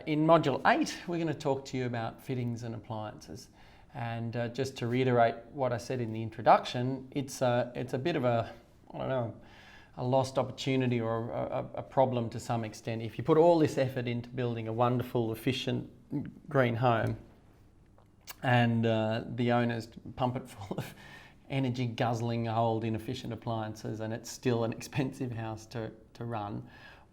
In Module 8, we're going to talk to you about fittings and appliances. And just to reiterate what I said in the introduction, it's a bit of a, I don't know, a lost opportunity or a problem to some extent. If you put all this effort into building a wonderful, efficient green home and the owners pump it full of energy guzzling, old, inefficient appliances, and it's still an expensive house to run,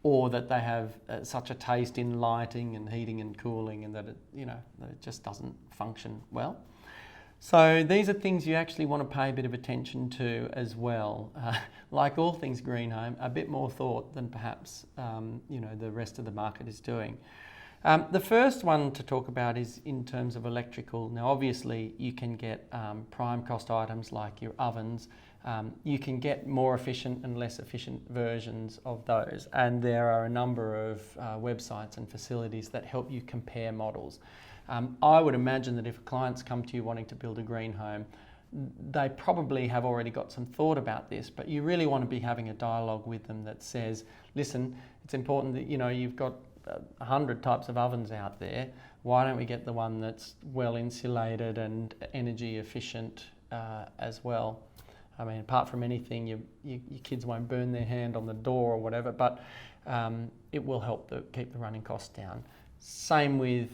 or that they have such a taste in lighting and heating and cooling and that it just doesn't function well. So these are things you actually want to pay a bit of attention to as well. Like all things green home, a bit more thought than perhaps the rest of the market is doing. The first one to talk about is in terms of electrical. Now obviously you can get prime cost items like your ovens. You can get more efficient and less efficient versions of those, and there are a number of websites and facilities that help you compare models. I would imagine that if clients come to you wanting to build a green home, they probably have already got some thought about this, but you really want to be having a dialogue with them that says, listen, it's important that you've got 100 types of ovens out there. Why don't we get the one that's well insulated and energy efficient as well? I mean, apart from anything, your kids won't burn their hand on the door or whatever, but it will help keep the running costs down. Same with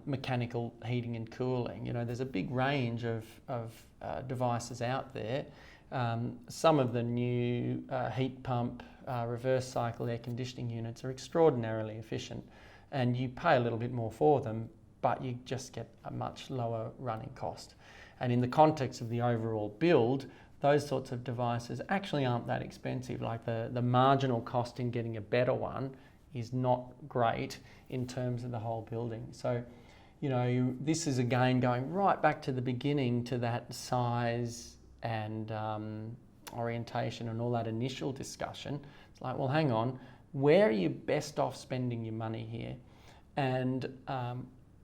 mechanical heating and cooling. There's a big range of devices out there. Some of the new heat pump, reverse cycle air conditioning units are extraordinarily efficient, and you pay a little bit more for them, but you just get a much lower running cost. And in the context of the overall build, those sorts of devices actually aren't that expensive. Like the marginal cost in getting a better one is not great in terms of the whole building. So, this is again going right back to the beginning, to that size and orientation and all that initial discussion. It's like, well, hang on, where are you best off spending your money here? And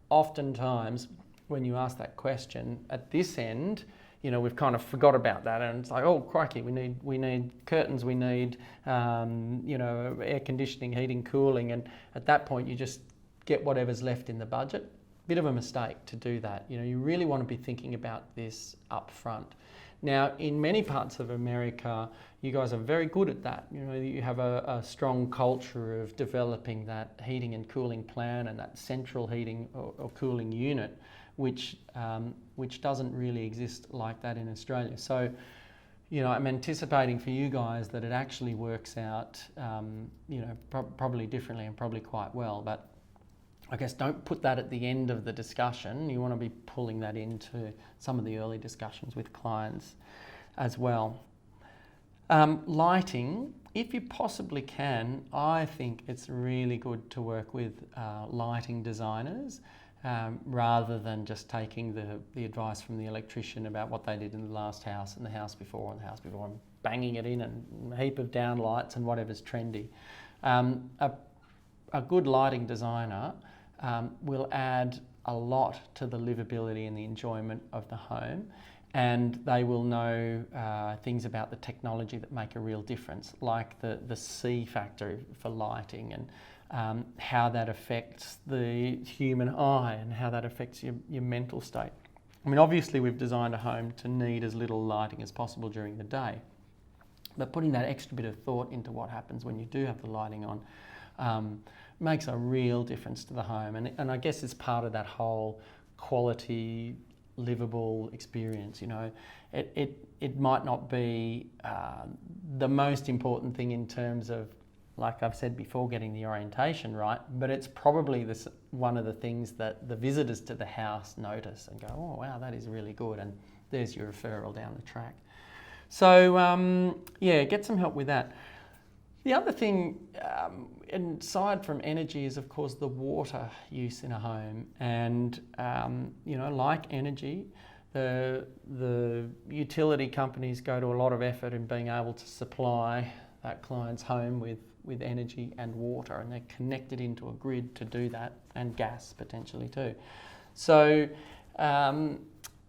oftentimes when you ask that question at this end, we've kind of forgot about that, and it's like, oh crikey, we need curtains, we need air conditioning, heating, cooling, and at that point you just get whatever's left in the budget. Bit of a mistake to do that. You really want to be thinking about this up front. Now, in many parts of America, you guys are very good at that. You have a strong culture of developing that heating and cooling plan and that central heating or cooling unit, which doesn't really exist like that in Australia. So, I'm anticipating for you guys that it actually works out, probably differently and probably quite well. But I guess don't put that at the end of the discussion. You want to be pulling that into some of the early discussions with clients as well. Lighting, if you possibly can, I think it's really good to work with lighting designers rather than just taking the advice from the electrician about what they did in the last house and the house before and the house before, and banging it in and a heap of downlights and whatever's trendy. A good lighting designer will add a lot to the livability and the enjoyment of the home, and they will know things about the technology that make a real difference, like the C factor for lighting, and how that affects the human eye and how that affects your mental state. I mean, obviously we've designed a home to need as little lighting as possible during the day, but putting that extra bit of thought into what happens when you do have the lighting on makes a real difference to the home. And I guess it's part of that whole quality, livable experience. It might not be the most important thing in terms of, like I've said before, getting the orientation right, but it's probably one of the things that the visitors to the house notice and go, oh wow, that is really good, and there's your referral down the track. So get some help with that. The other thing, aside from energy, is of course the water use in a home, and like energy, the utility companies go to a lot of effort in being able to supply that client's home with energy and water, and they're connected into a grid to do that, and gas potentially too. So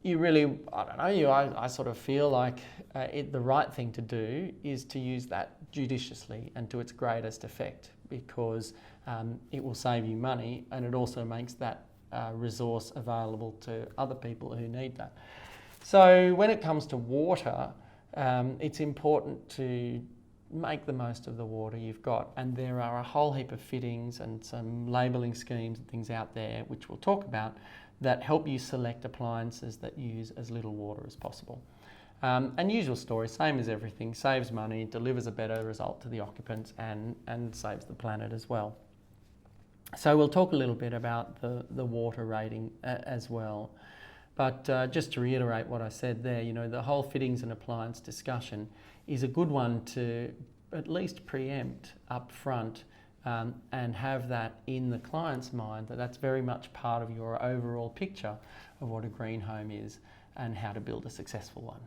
you really, I don't know, I sort of feel like the right thing to do is to use that judiciously and to its greatest effect, because it will save you money, and it also makes that resource available to other people who need that. So when it comes to water, it's important to make the most of the water you've got, and there are a whole heap of fittings and some labelling schemes and things out there, which we'll talk about, that help you select appliances that use as little water as possible. And usual story, same as everything, saves money, delivers a better result to the occupants, and saves the planet as well. So we'll talk a little bit about the water rating as well. But just to reiterate what I said there, the whole fittings and appliance discussion is a good one to at least preempt up front, and have that in the client's mind, that's very much part of your overall picture of what a green home is and how to build a successful one.